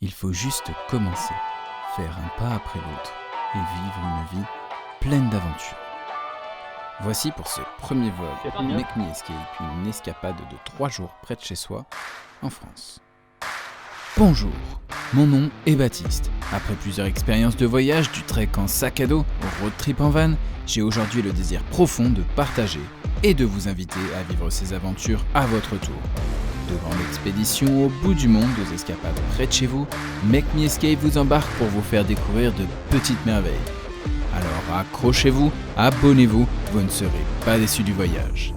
Il faut juste commencer, faire un pas après l'autre et vivre une vie pleine d'aventures. Voici pour ce premier vol Make Me Escape, une escapade de 3 jours près de chez soi, en France. Bonjour, mon nom est Baptiste. Après plusieurs expériences de voyage, du trek en sac à dos au road trip en van, j'ai aujourd'hui le désir profond de partager et de vous inviter à vivre ces aventures à votre tour. De grandes expéditions au bout du monde, aux escapades près de chez vous, Make Me Escape vous embarque pour vous faire découvrir de petites merveilles. Alors accrochez-vous, abonnez-vous, vous ne serez pas déçus du voyage.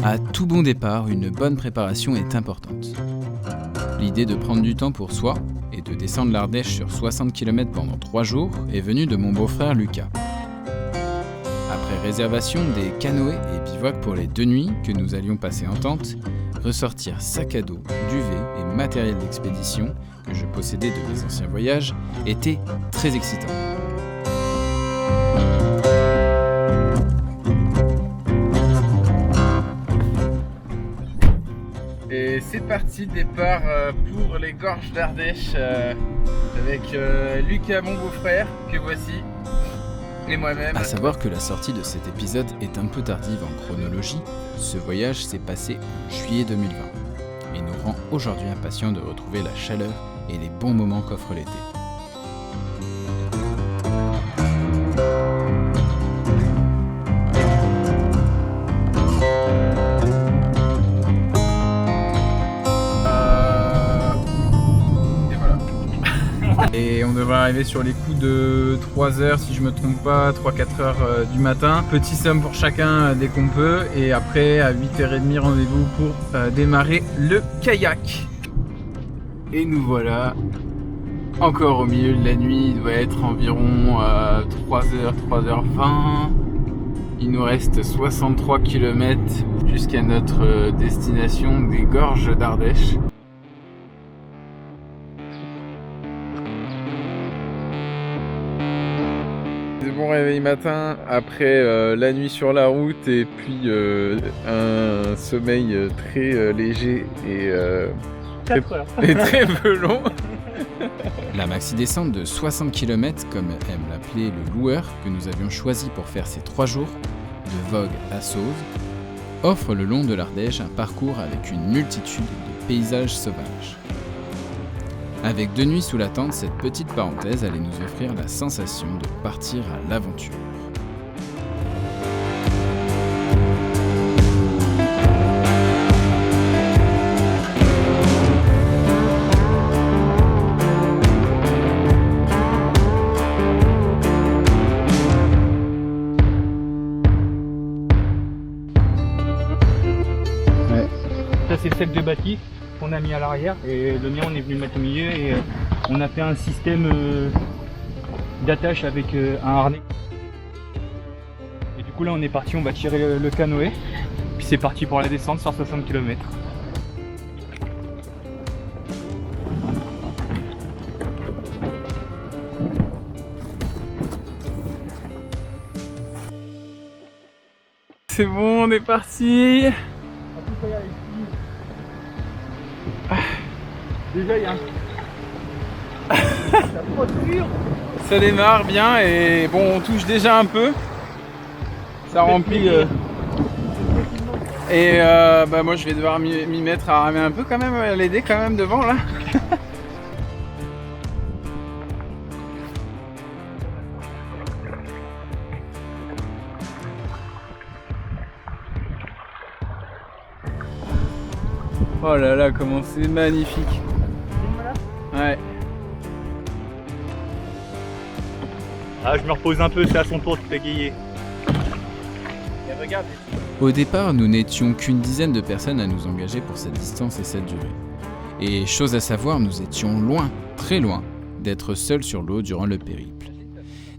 À tout bon départ, une bonne préparation est importante. L'idée de prendre du temps pour soi et de descendre l'Ardèche sur 60 km pendant 3 jours est venue de mon beau-frère Lucas. Après réservation des canoës et bivouacs pour les 2 nuits que nous allions passer en tente, ressortir sac à dos, duvet et matériel d'expédition que je possédais de mes anciens voyages était très excitant. Et c'est parti, départ pour les gorges d'Ardèche avec Lucas, mon beau-frère, que voici, et moi-même. À savoir que la sortie de cet épisode est un peu tardive en chronologie, ce voyage s'est passé en juillet 2020 et nous rend aujourd'hui impatients de retrouver la chaleur et les bons moments qu'offre l'été. Et on devrait arriver sur les coups de 3 heures, si je me trompe pas, 3-4 heures du matin. Petit somme pour chacun dès qu'on peut. Et après, à 8h30, rendez-vous pour démarrer le kayak. Et nous voilà encore au milieu de la nuit. Il doit être environ 3h, 3h20. Il nous reste 63 km jusqu'à notre destination des gorges d'Ardèche. Bon réveil matin après la nuit sur la route et puis un sommeil très léger et très peu long. La maxi descente de 60 km, comme aime l'appeler le loueur que nous avions choisi pour faire ces 3 jours, de Vogue à Sauve, offre le long de l'Ardèche un parcours avec une multitude de paysages sauvages. Avec 2 nuits sous la tente, cette petite parenthèse allait nous offrir la sensation de partir à l'aventure. Ouais. Ça c'est le sac de bâti qu'on a mis à l'arrière et le mien on est venu le mettre au milieu et on a fait un système d'attache avec un harnais. Et du coup là on est parti, on va tirer le canoë puis c'est parti pour la descente sur 60 km. C'est bon, on est parti. Déjà il y a Ça démarre bien et bon, on touche déjà un peu. Ça remplit. Et moi je vais devoir m'y mettre à ramer un peu quand même, l'aider quand même devant là. Oh là là, comment c'est magnifique. Ouais. Ah je me repose un peu, c'est à son tour de pégayer. Et regarde. Au départ, nous n'étions qu'une dizaine de personnes à nous engager pour cette distance et cette durée. Et chose à savoir, nous étions loin, très loin, d'être seuls sur l'eau durant le périple.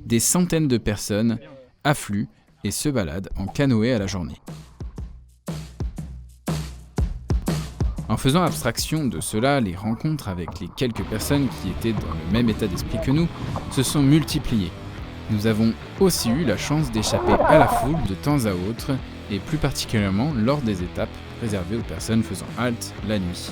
Des centaines de personnes affluent et se baladent en canoë à la journée. En faisant abstraction de cela, les rencontres avec les quelques personnes qui étaient dans le même état d'esprit que nous se sont multipliées. Nous avons aussi eu la chance d'échapper à la foule de temps à autre, et plus particulièrement lors des étapes réservées aux personnes faisant halte la nuit.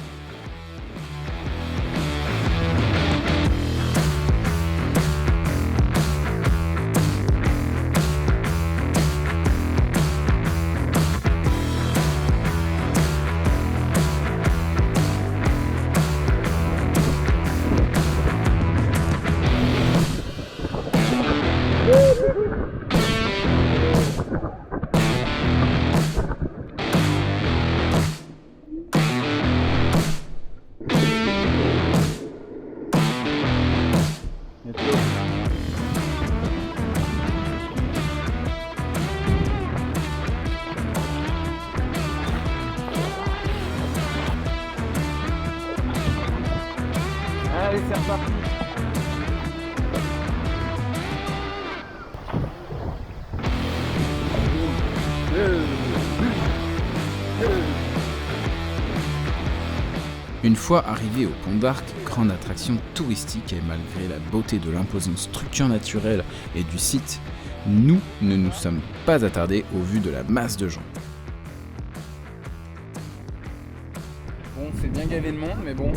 Allez, c'est reparti. Une fois arrivés au Pont d'Arc, grande attraction touristique et malgré la beauté de l'imposante structure naturelle et du site, nous ne nous sommes pas attardés au vu de la masse de gens. Bon, c'est bien gavé de monde, mais bon.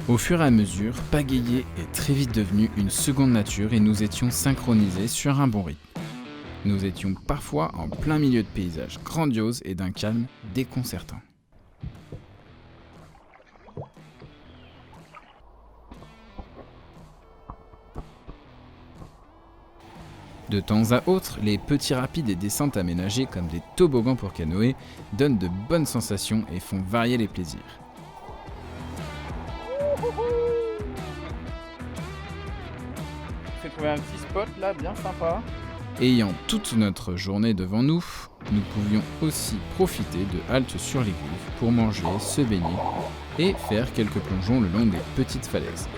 Au fur et à mesure, pagayer est très vite devenu une seconde nature et nous étions synchronisés sur un bon rythme. Nous étions parfois en plein milieu de paysages grandioses et d'un calme déconcertant. De temps à autre, les petits rapides et descentes aménagés comme des toboggans pour canoë donnent de bonnes sensations et font varier les plaisirs. J'ai trouvé un petit spot là, bien sympa. Ayant toute notre journée devant nous, nous pouvions aussi profiter de haltes sur les rives pour manger, se baigner et faire quelques plongeons le long des petites falaises.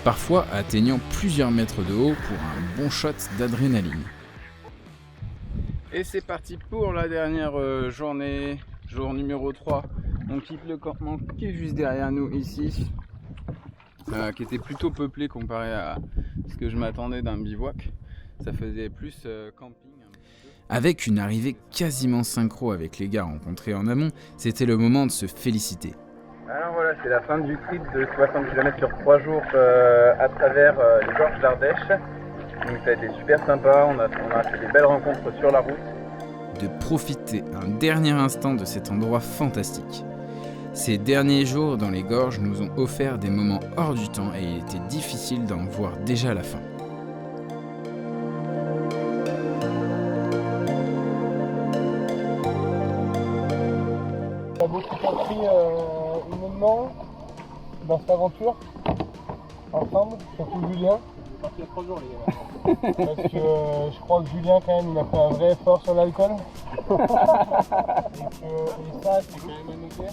Parfois atteignant plusieurs mètres de haut pour un bon shot d'adrénaline. Et c'est parti pour la dernière journée, jour numéro 3. On quitte le campement qui est juste derrière nous ici, qui était plutôt peuplé comparé à ce que je m'attendais d'un bivouac. Ça faisait plus camping. Avec une arrivée quasiment synchro avec les gars rencontrés en amont, c'était le moment de se féliciter. Alors voilà, c'est la fin du trip de 60 km sur 3 jours à travers les gorges d'Ardèche. Donc ça a été super sympa, on a fait des belles rencontres sur la route. De profiter un dernier instant de cet endroit fantastique. Ces derniers jours dans les gorges nous ont offert des moments hors du temps et il était difficile d'en voir déjà la fin. On a beaucoup compris humainement dans cette aventure, ensemble, surtout Julien. Il y a 3 jours les gars. Parce que je crois que Julien quand même il a fait un vrai effort sur l'alcool. Et ça c'est quand même à noter.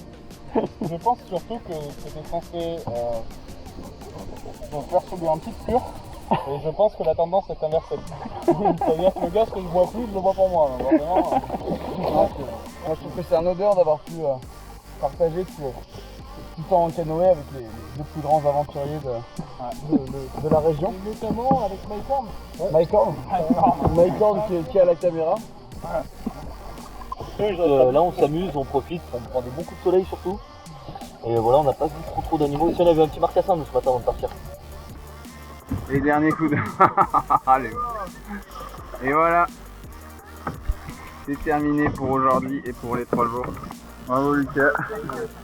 Je pense surtout que c'était censé faire subir un petit cure. Et je pense que la tendance est inversée. C'est-à-dire que le gaz que je bois plus, je le bois pour moi. Donc, vraiment, moi je trouve que c'est un honneur d'avoir pu partager tout temps en canoë avec les deux plus grands aventuriers de la région. Et notamment avec Mike Horn. Ouais. Mike Horn qui est à la caméra. Là on s'amuse, on profite, on prend des bons coups de soleil surtout. Et voilà, on n'a pas vu trop d'animaux. Ici on a vu un petit marcassin nous ce matin avant de partir. Les derniers coups de... Allez. Et voilà. C'est terminé pour aujourd'hui et pour les 3 jours. Bravo Lucas.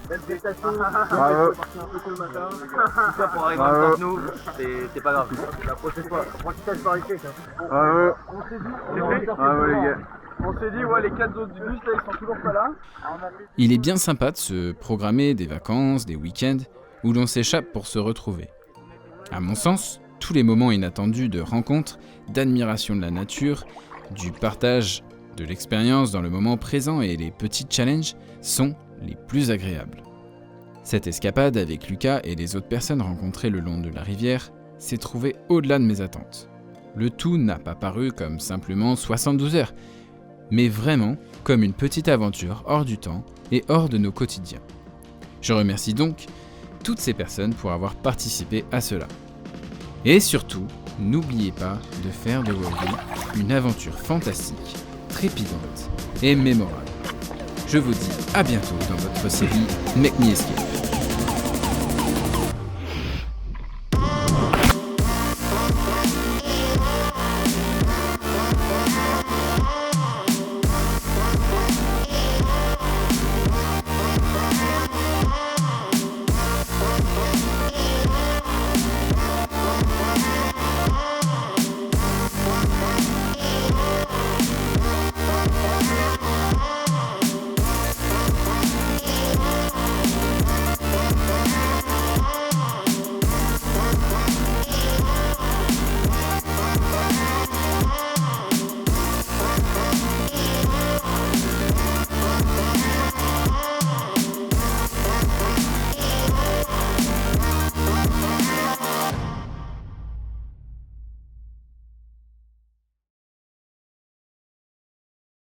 Bravo. C'est un peu tôt le matin. Tout ça pour arriver en face de nous, c'est pas grave. La prochaine fois, apprentissage par échec. Bravo. On s'est dit, Bravo les gars. on s'est dit ouais, les 4 autres du bus là ils sont toujours pas là. Il est bien sympa de se programmer des vacances, des week-ends, où l'on s'échappe pour se retrouver. À mon sens, tous les moments inattendus de rencontre, d'admiration de la nature, du partage de l'expérience dans le moment présent et les petits challenges sont les plus agréables. Cette escapade avec Lucas et les autres personnes rencontrées le long de la rivière s'est trouvée au-delà de mes attentes. Le tout n'a pas paru comme simplement 72 heures, mais vraiment comme une petite aventure hors du temps et hors de nos quotidiens. Je remercie donc toutes ces personnes pour avoir participé à cela. Et surtout, n'oubliez pas de faire de vos vies une aventure fantastique, trépidante et mémorable. Je vous dis à bientôt dans votre série Make Me Escape.